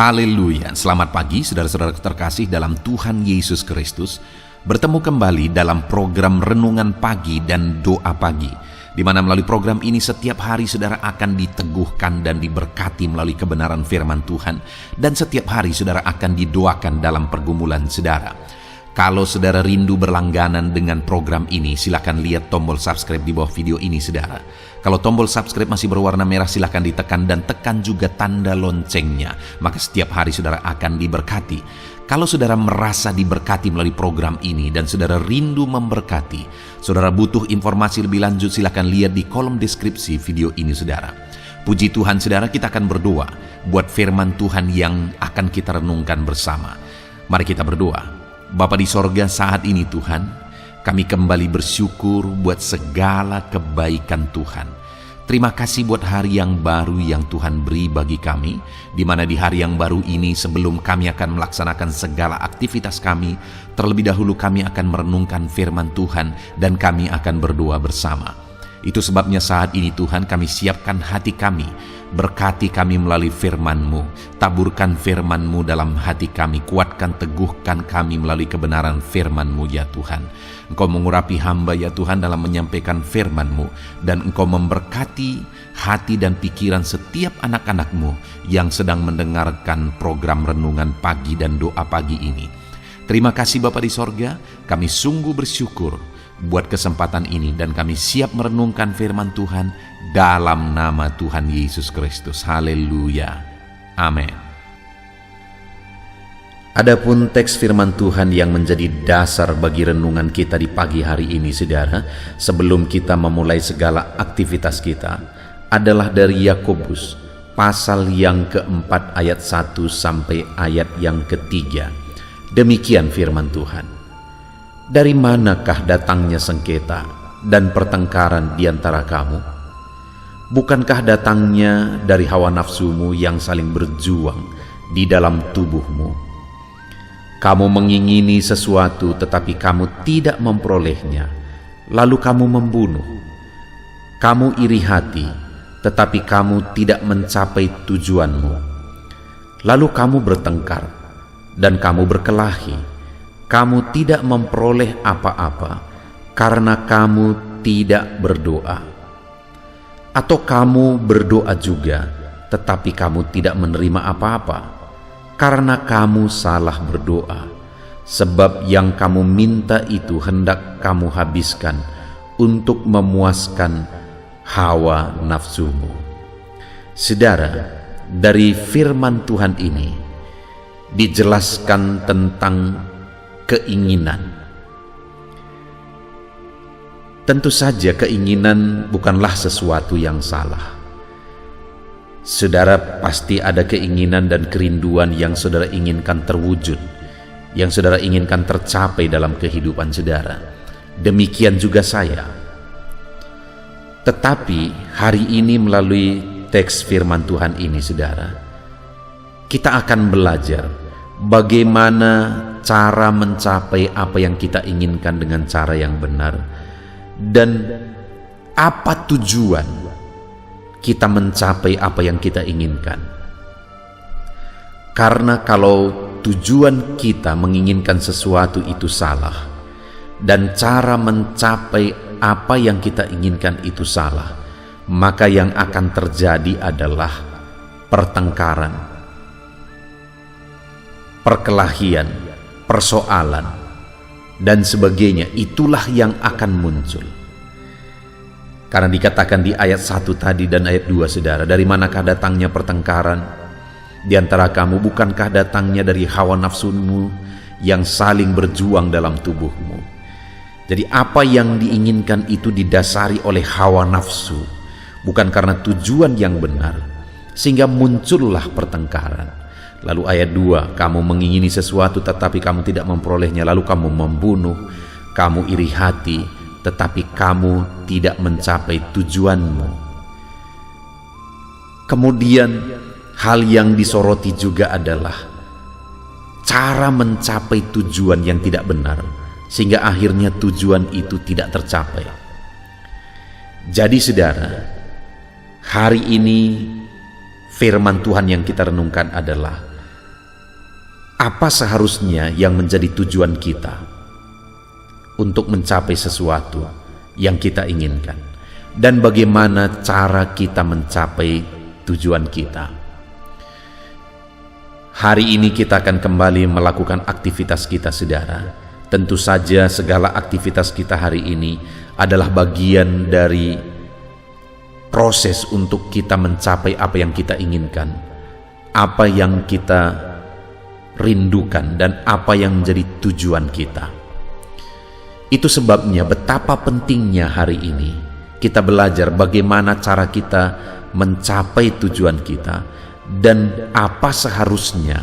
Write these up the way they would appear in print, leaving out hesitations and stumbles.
Haleluya, selamat pagi saudara-saudara terkasih dalam Tuhan Yesus Kristus. Bertemu kembali dalam program Renungan Pagi dan Doa Pagi, di mana melalui program ini setiap hari saudara akan diteguhkan dan diberkati melalui kebenaran firman Tuhan. Dan setiap hari saudara akan didoakan dalam pergumulan saudara. Kalau saudara rindu berlangganan dengan program ini, silakan lihat tombol subscribe di bawah video ini saudara. Kalau tombol subscribe masih berwarna merah, silakan ditekan dan tekan juga tanda loncengnya. Maka setiap hari saudara akan diberkati. Kalau saudara merasa diberkati melalui program ini dan saudara rindu memberkati, saudara butuh informasi lebih lanjut, silakan lihat di kolom deskripsi video ini saudara. Puji Tuhan saudara, kita akan berdoa buat firman Tuhan yang akan kita renungkan bersama. Mari kita berdoa. Bapa di sorga, saat ini Tuhan, kami kembali bersyukur buat segala kebaikan Tuhan. Terima kasih buat hari yang baru yang Tuhan beri bagi kami, di mana di hari yang baru ini sebelum kami akan melaksanakan segala aktivitas kami, terlebih dahulu kami akan merenungkan firman Tuhan dan kami akan berdoa bersama. Itu sebabnya saat ini Tuhan kami siapkan hati kami, berkati kami melalui firman-Mu, taburkan firman-Mu dalam hati kami, kuatkan teguhkan kami melalui kebenaran firman-Mu ya Tuhan. Engkau mengurapi hamba ya Tuhan dalam menyampaikan firman-Mu, dan Engkau memberkati hati dan pikiran setiap anak-anak-Mu yang sedang mendengarkan program Renungan Pagi dan Doa Pagi ini. Terima kasih Bapa di sorga, kami sungguh bersyukur buat kesempatan ini dan kami siap merenungkan firman Tuhan dalam nama Tuhan Yesus Kristus. Haleluya. Amin. Adapun teks firman Tuhan yang menjadi dasar bagi renungan kita di pagi hari ini saudara, sebelum kita memulai segala aktivitas kita, adalah dari Yakobus pasal yang keempat ayat 1 sampai ayat yang ketiga. Demikian firman Tuhan. Dari manakah datangnya sengketa dan pertengkaran di antara kamu? Bukankah datangnya dari hawa nafsumu yang saling berjuang di dalam tubuhmu? Kamu mengingini sesuatu tetapi kamu tidak memperolehnya, lalu kamu membunuh. Kamu iri hati tetapi kamu tidak mencapai tujuanmu. Lalu kamu bertengkar dan kamu berkelahi. Kamu tidak memperoleh apa-apa karena kamu tidak berdoa. Atau kamu berdoa juga, tetapi kamu tidak menerima apa-apa karena kamu salah berdoa. Sebab yang kamu minta itu hendak kamu habiskan untuk memuaskan hawa nafsumu. Saudara, dari firman Tuhan ini dijelaskan tentang keinginan. Tentu saja keinginan bukanlah sesuatu yang salah. Saudara pasti ada keinginan dan kerinduan yang saudara inginkan terwujud, yang saudara inginkan tercapai dalam kehidupan saudara. Demikian juga saya. Tetapi hari ini melalui teks firman Tuhan ini saudara, kita akan belajar bagaimana cara mencapai apa yang kita inginkan dengan cara yang benar, dan apa tujuan kita mencapai apa yang kita inginkan. Karena kalau tujuan kita menginginkan sesuatu itu salah, dan cara mencapai apa yang kita inginkan itu salah, maka yang akan terjadi adalah pertengkaran, perkelahian, persoalan, dan sebagainya. Itulah yang akan muncul. Karena dikatakan di ayat 1 tadi dan ayat 2 saudara, dari manakah datangnya pertengkaran di antara kamu? Bukankah datangnya dari hawa nafsumu yang saling berjuang dalam tubuhmu? Jadi apa yang diinginkan itu didasari oleh hawa nafsu, bukan karena tujuan yang benar, sehingga muncullah pertengkaran. Lalu ayat 2, kamu mengingini sesuatu tetapi kamu tidak memperolehnya, lalu kamu membunuh. Kamu iri hati tetapi kamu tidak mencapai tujuanmu. Kemudian hal yang disoroti juga adalah cara mencapai tujuan yang tidak benar, sehingga akhirnya tujuan itu tidak tercapai. Jadi saudara, hari ini firman Tuhan yang kita renungkan adalah apa seharusnya yang menjadi tujuan kita untuk mencapai sesuatu yang kita inginkan, dan bagaimana cara kita mencapai tujuan kita. Hari ini kita akan kembali melakukan aktivitas kita, saudara. Tentu saja segala aktivitas kita hari ini adalah bagian dari proses untuk kita mencapai apa yang kita inginkan, apa yang kita rindukan, dan apa yang menjadi tujuan kita. Itu sebabnya betapa pentingnya hari ini kita belajar bagaimana cara kita mencapai tujuan kita, dan apa seharusnya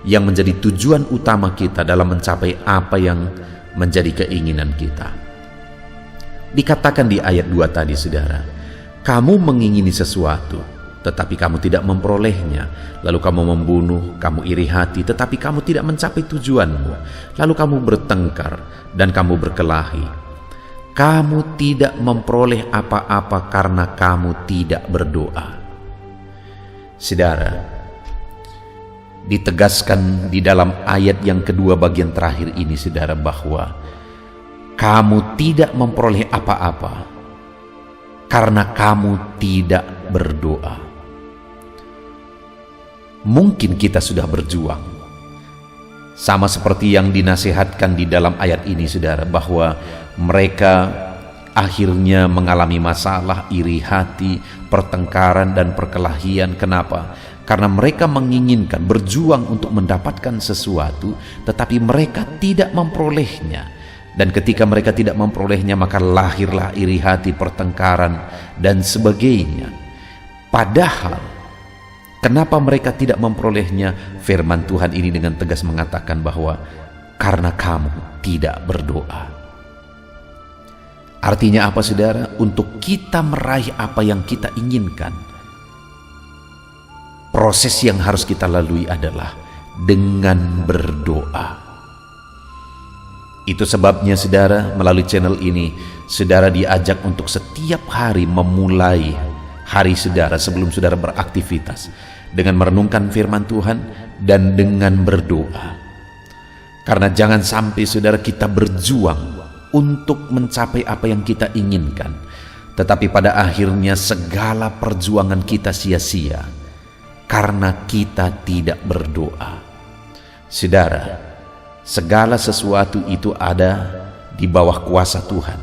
yang menjadi tujuan utama kita dalam mencapai apa yang menjadi keinginan kita. Dikatakan di ayat 2 tadi, saudara, kamu mengingini sesuatu tetapi kamu tidak memperolehnya, lalu kamu membunuh, kamu iri hati, tetapi kamu tidak mencapai tujuanmu, lalu kamu bertengkar dan kamu berkelahi. Kamu tidak memperoleh apa-apa karena kamu tidak berdoa. Saudara, ditegaskan di dalam ayat yang kedua bagian terakhir ini, saudara, bahwa kamu tidak memperoleh apa-apa karena kamu tidak berdoa. Mungkin kita sudah berjuang, sama seperti yang dinasihatkan di dalam ayat ini, saudara, bahwa mereka akhirnya mengalami masalah, iri hati, pertengkaran, dan perkelahian. Kenapa? Karena mereka menginginkan, berjuang untuk mendapatkan sesuatu, tetapi mereka tidak memperolehnya. Dan ketika mereka tidak memperolehnya, maka lahirlah iri hati, pertengkaran, dan sebagainya. Padahal kenapa mereka tidak memperolehnya? Firman Tuhan ini dengan tegas mengatakan bahwa karena kamu tidak berdoa. Artinya apa, saudara? Untuk kita meraih apa yang kita inginkan, proses yang harus kita lalui adalah dengan berdoa. Itu sebabnya, saudara, melalui channel ini, saudara diajak untuk setiap hari memulai hari saudara sebelum saudara beraktivitas dengan merenungkan firman Tuhan dan dengan berdoa. Karena jangan sampai, saudara, kita berjuang untuk mencapai apa yang kita inginkan, tetapi pada akhirnya segala perjuangan kita sia-sia karena kita tidak berdoa. Saudara, segala sesuatu itu ada di bawah kuasa Tuhan,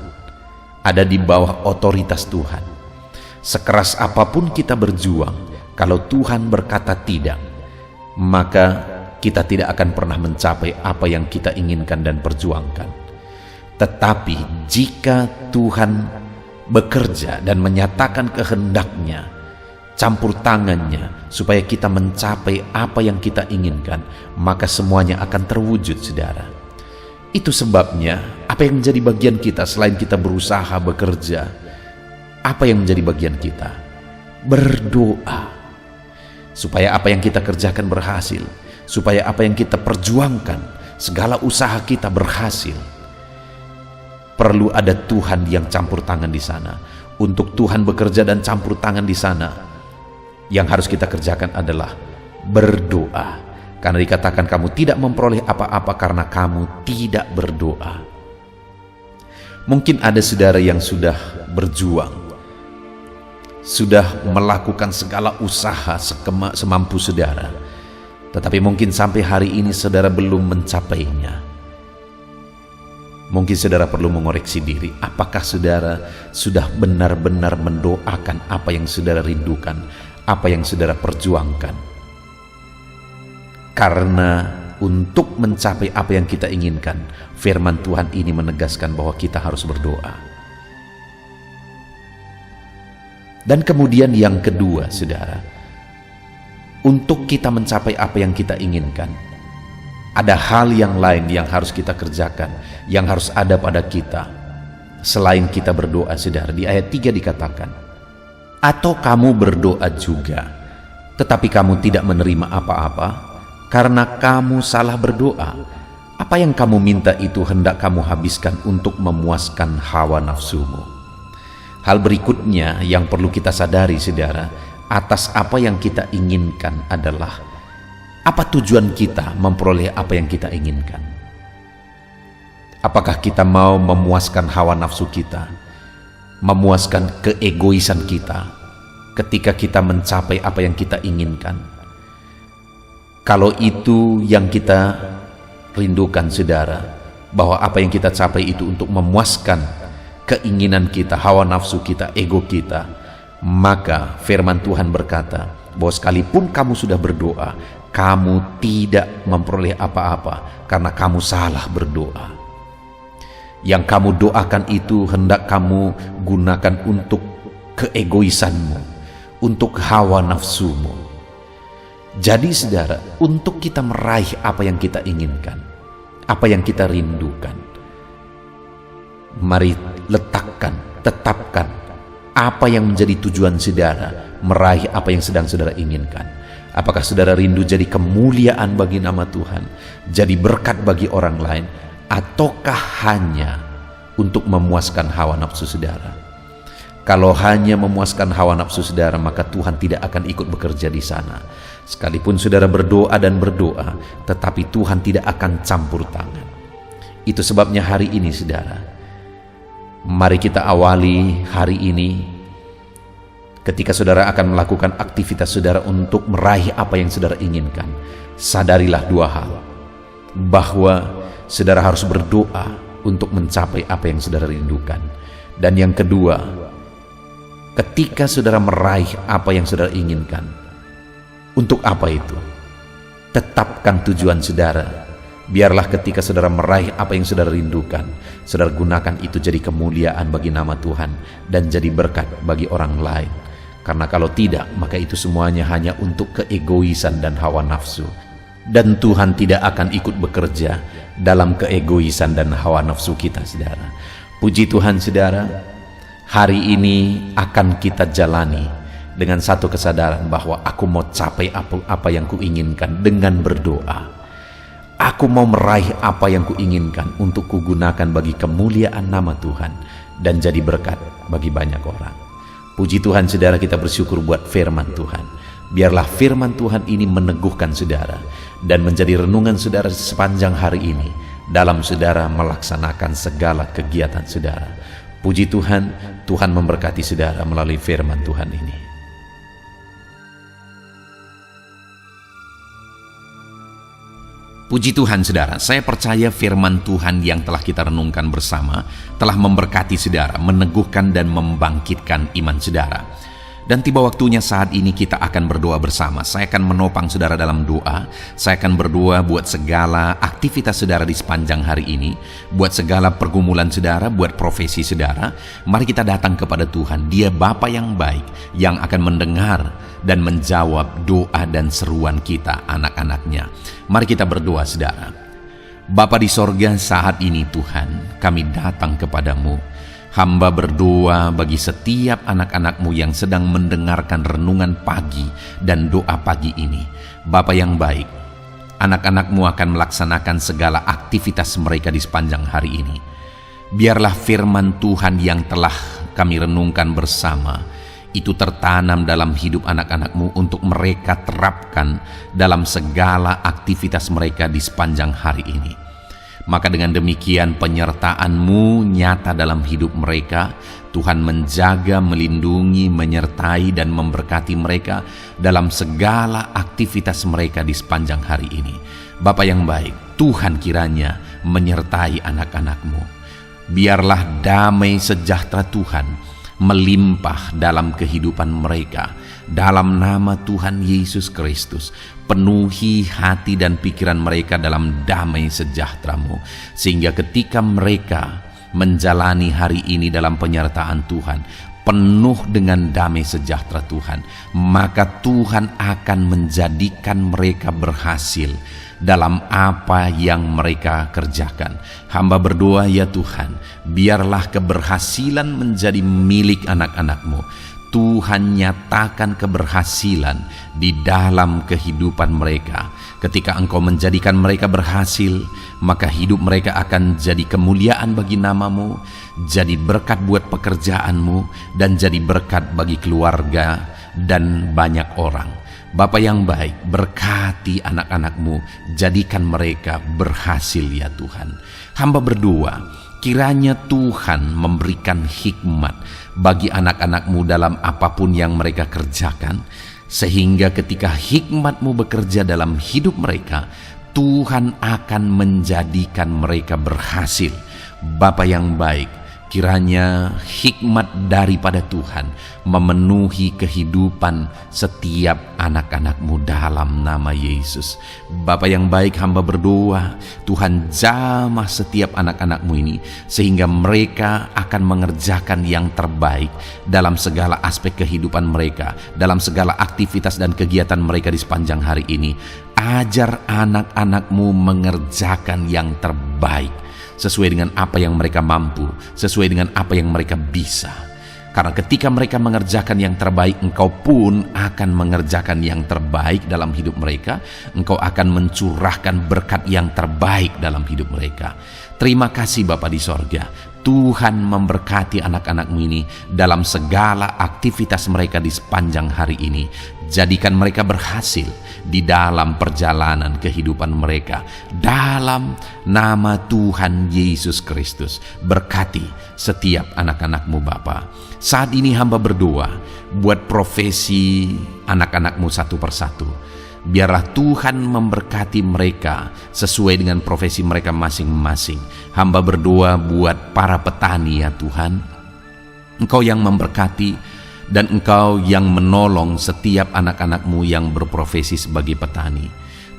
ada di bawah otoritas Tuhan. Sekeras apapun kita berjuang, kalau Tuhan berkata tidak, maka kita tidak akan pernah mencapai apa yang kita inginkan dan perjuangkan. Tetapi jika Tuhan bekerja dan menyatakan kehendaknya, campur tangannya supaya kita mencapai apa yang kita inginkan, maka semuanya akan terwujud, saudara. Itu sebabnya apa yang menjadi bagian kita selain kita berusaha bekerja, apa yang menjadi bagian kita? Berdoa. Supaya apa yang kita kerjakan berhasil, supaya apa yang kita perjuangkan, segala usaha kita berhasil. Perlu ada Tuhan yang campur tangan di sana. Untuk Tuhan bekerja dan campur tangan di sana, yang harus kita kerjakan adalah berdoa. Karena dikatakan kamu tidak memperoleh apa-apa karena kamu tidak berdoa. Mungkin ada saudara yang sudah berjuang, sudah melakukan segala usaha semampu saudara, tetapi mungkin sampai hari ini saudara belum mencapainya. Mungkin saudara perlu mengoreksi diri. Apakah saudara sudah benar-benar mendoakan apa yang saudara rindukan, apa yang saudara perjuangkan? Karena untuk mencapai apa yang kita inginkan, firman Tuhan ini menegaskan bahwa kita harus berdoa. Dan kemudian yang kedua, saudara, untuk kita mencapai apa yang kita inginkan, ada hal yang lain yang harus kita kerjakan, yang harus ada pada kita selain kita berdoa, saudara. Di ayat 3 dikatakan, atau kamu berdoa juga, tetapi kamu tidak menerima apa-apa, karena kamu salah berdoa. Apa yang kamu minta itu hendak kamu habiskan untuk memuaskan hawa nafsumu. Hal berikutnya yang perlu kita sadari, saudara, atas apa yang kita inginkan adalah Apa tujuan kita memperoleh apa yang kita inginkan? Apakah kita mau memuaskan hawa nafsu kita, memuaskan keegoisan kita ketika kita mencapai apa yang kita inginkan? Kalau itu yang kita rindukan, saudara, bahwa apa yang kita capai itu untuk memuaskan keinginan kita, hawa nafsu kita, ego kita, maka firman Tuhan berkata bahwa sekalipun kamu sudah berdoa, kamu tidak memperoleh apa-apa karena kamu salah berdoa. Yang kamu doakan itu hendak kamu gunakan untuk keegoisanmu, untuk hawa nafsumu. Jadi saudara, untuk kita meraih apa yang kita inginkan, apa yang kita rindukan, mari tetapkan apa yang menjadi tujuan saudara meraih apa yang sedang saudara inginkan. Apakah saudara rindu jadi kemuliaan bagi nama Tuhan, jadi berkat bagi orang lain, ataukah hanya untuk memuaskan hawa nafsu saudara? Kalau hanya memuaskan hawa nafsu saudara, maka Tuhan tidak akan ikut bekerja di sana. Sekalipun saudara berdoa dan berdoa, tetapi Tuhan tidak akan campur tangan. Itu sebabnya hari ini saudara, mari kita awali hari ini. Ketika saudara akan melakukan aktivitas saudara untuk meraih apa yang saudara inginkan, sadarilah dua hal. Bahwa saudara harus berdoa untuk mencapai apa yang saudara rindukan. Dan yang kedua, ketika saudara meraih apa yang saudara inginkan, untuk apa itu? Tetapkan tujuan saudara. Biarlah ketika saudara meraih apa yang saudara rindukan, saudara gunakan itu jadi kemuliaan bagi nama Tuhan dan jadi berkat bagi orang lain. Karena kalau tidak, maka itu semuanya hanya untuk keegoisan dan hawa nafsu. Dan Tuhan tidak akan ikut bekerja dalam keegoisan dan hawa nafsu kita, saudara. Puji Tuhan, saudara, hari ini akan kita jalani dengan satu kesadaran bahwa aku mau capai apa yang kuinginkan dengan berdoa. Aku mau meraih apa yang kuinginkan untuk kugunakan bagi kemuliaan nama Tuhan dan jadi berkat bagi banyak orang. Puji Tuhan, saudara, kita bersyukur buat firman Tuhan. Biarlah firman Tuhan ini meneguhkan saudara dan menjadi renungan saudara sepanjang hari ini dalam saudara melaksanakan segala kegiatan saudara. Puji Tuhan, Tuhan memberkati saudara melalui firman Tuhan ini. Puji Tuhan, saudara, saya percaya firman Tuhan yang telah kita renungkan bersama telah memberkati saudara, meneguhkan dan membangkitkan iman saudara. Dan tiba waktunya saat ini kita akan berdoa bersama. Saya akan menopang saudara dalam doa. Saya akan berdoa buat segala aktivitas saudara di sepanjang hari ini, buat segala pergumulan saudara, buat profesi saudara. Mari kita datang kepada Tuhan. Dia Bapa yang baik, yang akan mendengar dan menjawab doa dan seruan kita, anak-anaknya. Mari kita berdoa, saudara. Bapa di sorga, saat ini Tuhan, kami datang kepadamu. Hamba berdoa bagi setiap anak-anak-Mu yang sedang mendengarkan renungan pagi dan doa pagi ini. Bapa yang baik, anak-anak-Mu akan melaksanakan segala aktivitas mereka di sepanjang hari ini. Biarlah firman Tuhan yang telah kami renungkan bersama itu tertanam dalam hidup anak-anak-Mu untuk mereka terapkan dalam segala aktivitas mereka di sepanjang hari ini. Maka dengan demikian penyertaan-Mu nyata dalam hidup mereka. Tuhan menjaga, melindungi, menyertai dan memberkati mereka dalam segala aktivitas mereka di sepanjang hari ini. Bapa yang baik, Tuhan kiranya menyertai anak-anak-Mu. Biarlah damai sejahtera Tuhan melimpah dalam kehidupan mereka. Dalam nama Tuhan Yesus Kristus, penuhi hati dan pikiran mereka dalam damai sejahtera-Mu, sehingga ketika mereka menjalani hari ini dalam penyertaan Tuhan, penuh dengan damai sejahtera Tuhan, maka Tuhan akan menjadikan mereka berhasil dalam apa yang mereka kerjakan. Hamba berdoa, ya Tuhan, biarlah keberhasilan menjadi milik anak-anak-Mu. Tuhan nyatakan keberhasilan di dalam kehidupan mereka. Ketika Engkau menjadikan mereka berhasil, maka hidup mereka akan jadi kemuliaan bagi nama-Mu, jadi berkat buat pekerjaan-Mu, dan jadi berkat bagi keluarga dan banyak orang. Bapa yang baik, berkati anak-anak-Mu, jadikan mereka berhasil ya Tuhan. Hamba berdoa, kiranya Tuhan memberikan hikmat bagi anak-anak-Mu dalam apapun yang mereka kerjakan, sehingga ketika hikmat-Mu bekerja dalam hidup mereka, Tuhan akan menjadikan mereka berhasil. Bapa yang baik, kiranya hikmat daripada Tuhan memenuhi kehidupan setiap anak-anak-Mu dalam nama Yesus. Bapa yang baik, hamba berdoa, Tuhan jamah setiap anak-anak-Mu ini, sehingga mereka akan mengerjakan yang terbaik dalam segala aspek kehidupan mereka, dalam segala aktivitas dan kegiatan mereka di sepanjang hari ini. Ajar anak-anak-Mu mengerjakan yang terbaik, sesuai dengan apa yang mereka mampu, sesuai dengan apa yang mereka bisa. Karena ketika mereka mengerjakan yang terbaik, Engkau pun akan mengerjakan yang terbaik dalam hidup mereka. Engkau akan mencurahkan berkat yang terbaik dalam hidup mereka. Terima kasih Bapa di sorga. Tuhan memberkati anak-anak-Mu ini dalam segala aktivitas mereka di sepanjang hari ini. Jadikan mereka berhasil di dalam perjalanan kehidupan mereka. Dalam nama Tuhan Yesus Kristus, berkati setiap anak-anak-Mu Bapa. Saat ini hamba berdoa buat profesi anak-anak-Mu satu persatu. Biarlah Tuhan memberkati mereka sesuai dengan profesi mereka masing-masing. Hamba berdoa buat para petani ya Tuhan. Engkau yang memberkati dan Engkau yang menolong setiap anak-anak-Mu yang berprofesi sebagai petani.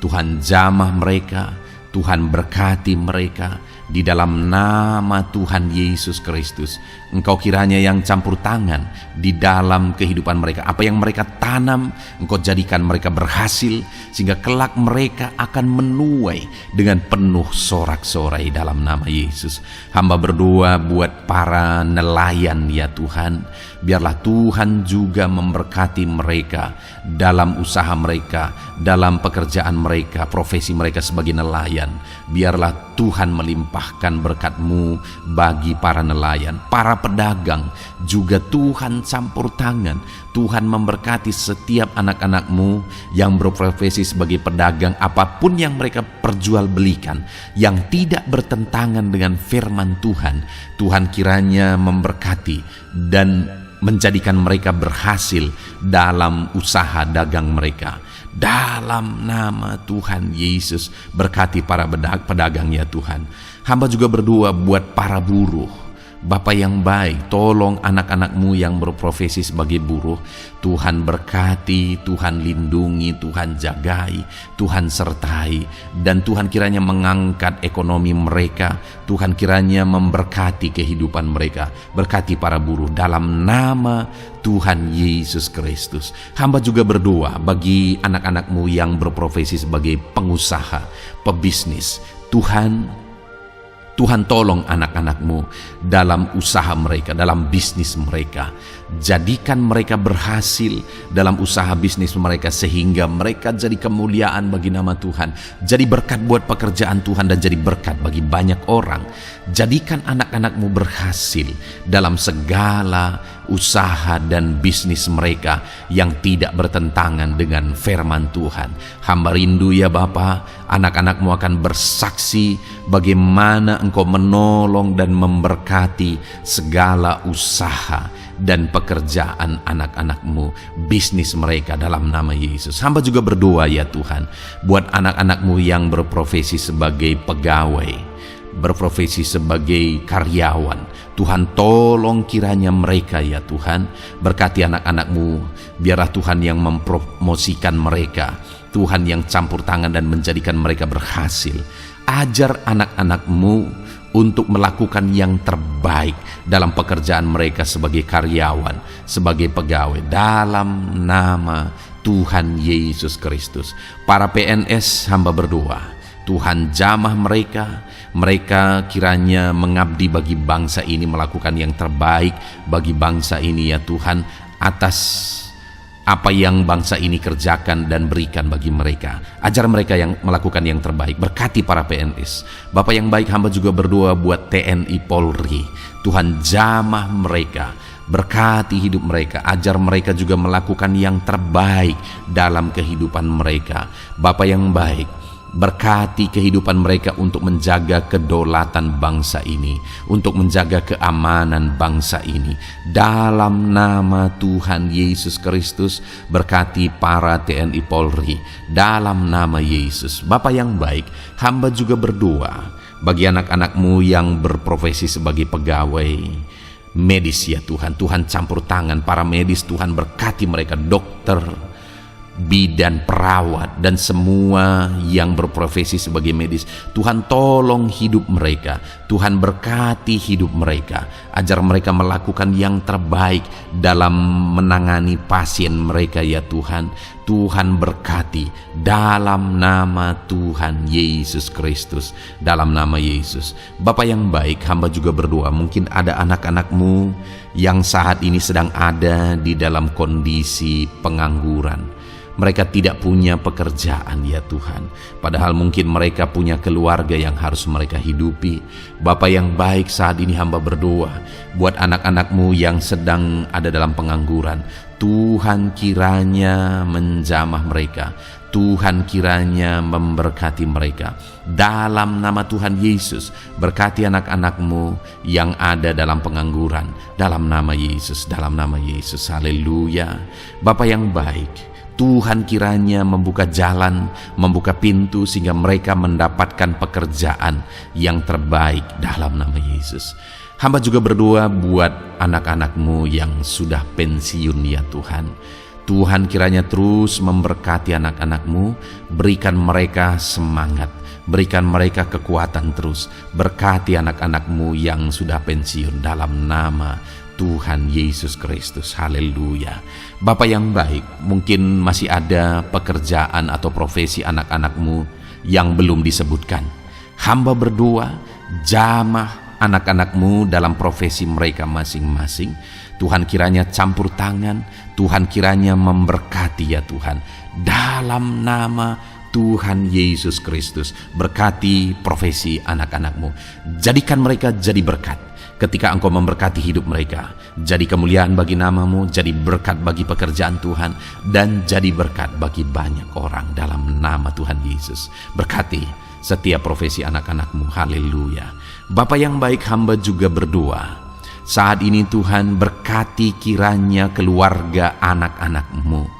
Tuhan jamah mereka, Tuhan berkati mereka di dalam nama Tuhan Yesus Kristus. Engkau kiranya yang campur tangan di dalam kehidupan mereka. Apa yang mereka tanam, Engkau jadikan mereka berhasil, sehingga kelak mereka akan menuai dengan penuh sorak-sorai dalam nama Yesus. Hamba berdoa buat para nelayan ya Tuhan. Biarlah Tuhan juga memberkati mereka dalam usaha mereka, dalam pekerjaan mereka, profesi mereka sebagai nelayan. Biarlah Tuhan melimpahkan berkat-Mu bagi para nelayan, para pedagang juga Tuhan campur tangan. Tuhan memberkati setiap anak-anak-Mu yang berprofesi sebagai pedagang, apapun yang mereka perjualbelikan yang tidak bertentangan dengan firman Tuhan. Tuhan kiranya memberkati dan menjadikan mereka berhasil dalam usaha dagang mereka. Dalam nama Tuhan Yesus, berkati para pedagang ya Tuhan. Hamba juga berdoa buat para buruh. Bapa yang baik, tolong anak-anak-Mu yang berprofesi sebagai buruh. Tuhan berkati, Tuhan lindungi, Tuhan jagai, Tuhan sertai. Dan Tuhan kiranya mengangkat ekonomi mereka. Tuhan kiranya memberkati kehidupan mereka. Berkati para buruh dalam nama Tuhan Yesus Kristus. Hamba juga berdoa bagi anak-anak-Mu yang berprofesi sebagai pengusaha, pebisnis. Tuhan tolong anak-anak-Mu dalam usaha mereka, dalam bisnis mereka. Jadikan mereka berhasil dalam usaha bisnis mereka, sehingga mereka jadi kemuliaan bagi nama Tuhan. Jadi berkat buat pekerjaan Tuhan dan jadi berkat bagi banyak orang. Jadikan anak-anak-Mu berhasil dalam segala usaha dan bisnis mereka yang tidak bertentangan dengan firman Tuhan. Hamba rindu ya Bapa, anak-anak-Mu akan bersaksi bagaimana Engkau menolong dan memberkati segala usaha dan pekerjaan anak-anak-Mu, bisnis mereka dalam nama Yesus. Hamba juga berdoa ya Tuhan buat anak-anak-Mu yang berprofesi sebagai pegawai, berprofesi sebagai karyawan. Tuhan tolong kiranya mereka ya Tuhan, berkati anak-anak-Mu. Biarlah Tuhan yang mempromosikan mereka, Tuhan yang campur tangan dan menjadikan mereka berhasil. Ajar anak-anak-Mu untuk melakukan yang terbaik dalam pekerjaan mereka sebagai karyawan, sebagai pegawai, dalam nama Tuhan Yesus Kristus. Para PNS hamba berdoa, Tuhan jamah mereka kiranya mengabdi bagi bangsa ini, melakukan yang terbaik bagi bangsa ini ya Tuhan, atas apa yang bangsa ini kerjakan dan berikan bagi mereka. Ajar mereka yang melakukan yang terbaik. Berkati para PNS. Bapak yang baik, hamba juga berdoa buat TNI Polri. Tuhan jamah mereka. Berkati hidup mereka, ajar mereka juga melakukan yang terbaik dalam kehidupan mereka. Bapa yang baik, berkati kehidupan mereka untuk menjaga kedaulatan bangsa ini, untuk menjaga keamanan bangsa ini. Dalam nama Tuhan Yesus Kristus, berkati para TNI Polri. Dalam nama Yesus, Bapa yang baik, hamba juga berdoa bagi anak-anak-Mu yang berprofesi sebagai pegawai medis ya Tuhan. Tuhan campur tangan para medis, Tuhan berkati mereka, dokter, bidan, perawat, dan semua yang berprofesi sebagai medis. Tuhan tolong hidup mereka, Tuhan berkati hidup mereka, ajar mereka melakukan yang terbaik dalam menangani pasien mereka ya Tuhan. Tuhan berkati dalam nama Tuhan Yesus Kristus, dalam nama Yesus. Bapa yang baik, hamba juga berdoa, mungkin ada anak-anak-Mu yang saat ini sedang ada di dalam kondisi pengangguran. Mereka tidak punya pekerjaan ya Tuhan, padahal mungkin mereka punya keluarga yang harus mereka hidupi. Bapa yang baik, saat ini hamba berdoa buat anak-anak-Mu yang sedang ada dalam pengangguran. Tuhan kiranya menjamah mereka, Tuhan kiranya memberkati mereka. Dalam nama Tuhan Yesus, berkati anak-anak-Mu yang ada dalam pengangguran. Dalam nama Yesus, dalam nama Yesus, haleluya. Bapa yang baik, Tuhan kiranya membuka jalan, membuka pintu sehingga mereka mendapatkan pekerjaan yang terbaik dalam nama Yesus. Hamba juga berdoa buat anak-anak-Mu yang sudah pensiun ya Tuhan. Tuhan kiranya terus memberkati anak-anak-Mu, berikan mereka semangat, berikan mereka kekuatan terus. Berkati anak-anak-Mu yang sudah pensiun dalam nama Tuhan Yesus Kristus, haleluya. Bapa yang baik, mungkin masih ada pekerjaan atau profesi anak-anak-Mu yang belum disebutkan. Hamba berdoa, jamah anak-anak-Mu dalam profesi mereka masing-masing. Tuhan kiranya campur tangan, Tuhan kiranya memberkati ya Tuhan. Dalam nama Tuhan Yesus Kristus, berkati profesi anak-anak-Mu. Jadikan mereka jadi berkat. Ketika Engkau memberkati hidup mereka, jadi kemuliaan bagi nama-Mu, jadi berkat bagi pekerjaan Tuhan, dan jadi berkat bagi banyak orang dalam nama Tuhan Yesus. Berkati setiap profesi anak-anak-Mu, haleluya. Bapa yang baik, hamba juga berdoa, saat ini Tuhan berkati kiranya keluarga anak-anak-Mu.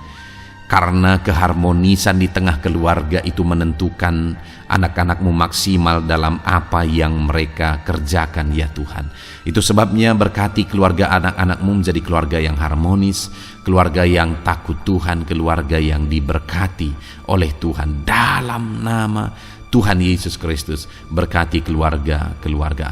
Karena keharmonisan di tengah keluarga itu menentukan anak-anak-Mu maksimal dalam apa yang mereka kerjakan ya Tuhan. Itu sebabnya berkati keluarga anak-anak-Mu menjadi keluarga yang harmonis, keluarga yang takut Tuhan, keluarga yang diberkati oleh Tuhan. Dalam nama Tuhan Yesus Kristus, berkati keluarga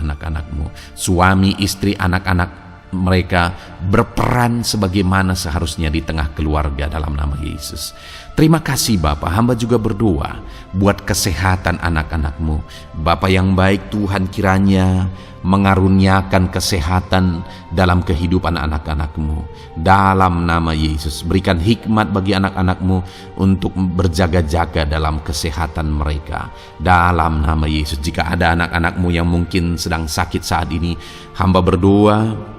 anak-anak-Mu, suami, istri, anak-anak mereka berperan sebagaimana seharusnya di tengah keluarga dalam nama Yesus. Terima kasih Bapa, hamba juga berdoa buat kesehatan anak-anak-Mu. Bapa yang baik, Tuhan kiranya mengaruniakan kesehatan dalam kehidupan anak-anak-Mu. Dalam nama Yesus, berikan hikmat bagi anak-anak-Mu untuk berjaga-jaga dalam kesehatan mereka. Dalam nama Yesus, jika ada anak-anak-Mu yang mungkin sedang sakit saat ini, hamba berdoa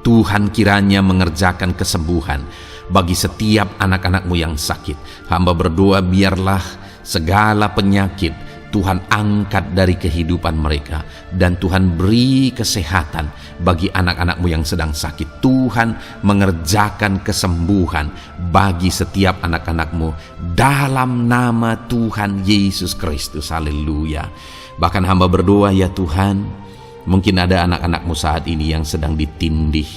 Tuhan kiranya mengerjakan kesembuhan bagi setiap anak-anak-Mu yang sakit. Hamba berdoa biarlah segala penyakit Tuhan angkat dari kehidupan mereka, dan Tuhan beri kesehatan bagi anak-anak-Mu yang sedang sakit. Tuhan mengerjakan kesembuhan bagi setiap anak-anak-Mu dalam nama Tuhan Yesus Kristus, haleluya. Bahkan hamba berdoa ya Tuhan, mungkin ada anak-anak-Mu saat ini yang sedang ditindih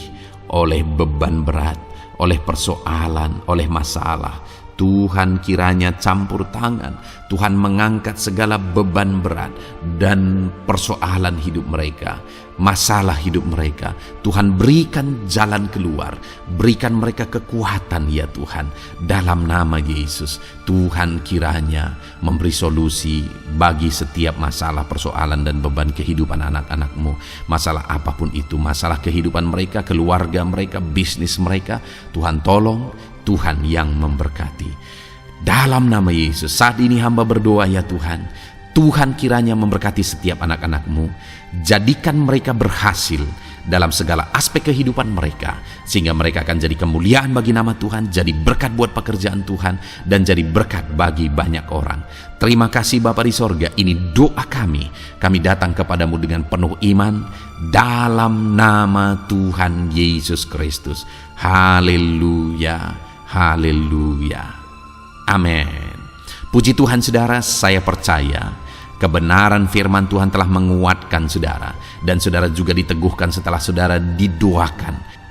oleh beban berat, oleh persoalan, oleh masalah. Tuhan kiranya campur tangan, Tuhan mengangkat segala beban berat dan persoalan hidup mereka, masalah hidup mereka. Tuhan berikan jalan keluar, berikan mereka kekuatan ya Tuhan. Dalam nama Yesus, Tuhan kiranya memberi solusi bagi setiap masalah, persoalan dan beban kehidupan anak-anak-Mu. Masalah apapun itu, masalah kehidupan mereka, keluarga mereka, bisnis mereka, Tuhan tolong, Tuhan yang memberkati. Dalam nama Yesus, saat ini hamba berdoa ya Tuhan, Tuhan kiranya memberkati setiap anak-anak-Mu. Jadikan mereka berhasil dalam segala aspek kehidupan mereka, sehingga mereka akan jadi kemuliaan bagi nama Tuhan, jadi berkat buat pekerjaan Tuhan, dan jadi berkat bagi banyak orang. Terima kasih Bapa di sorga, ini doa kami. Kami datang kepadamu dengan penuh iman dalam nama Tuhan Yesus Kristus. Haleluya, haleluya, amin. Puji Tuhan saudara, saya percaya kebenaran firman Tuhan telah menguatkan saudara, dan saudara juga diteguhkan setelah saudara didoakan.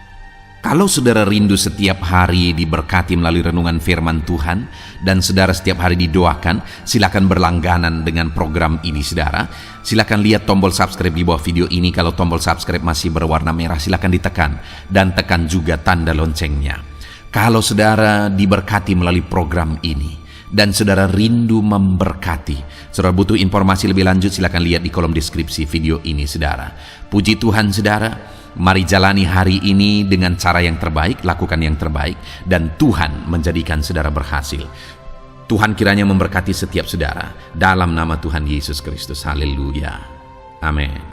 Kalau saudara rindu setiap hari diberkati melalui renungan firman Tuhan, dan saudara setiap hari didoakan, silakan berlangganan dengan program ini saudara. Silakan lihat tombol subscribe di bawah video ini. Kalau tombol subscribe masih berwarna merah, silakan ditekan, dan tekan juga tanda loncengnya. Kalau saudara diberkati melalui program ini, dan saudara rindu memberkati, saudara butuh informasi lebih lanjut, silakan lihat di kolom deskripsi video ini saudara. Puji Tuhan saudara, mari jalani hari ini dengan cara yang terbaik, lakukan yang terbaik, dan Tuhan menjadikan saudara berhasil. Tuhan kiranya memberkati setiap saudara dalam nama Tuhan Yesus Kristus. Haleluya, amin.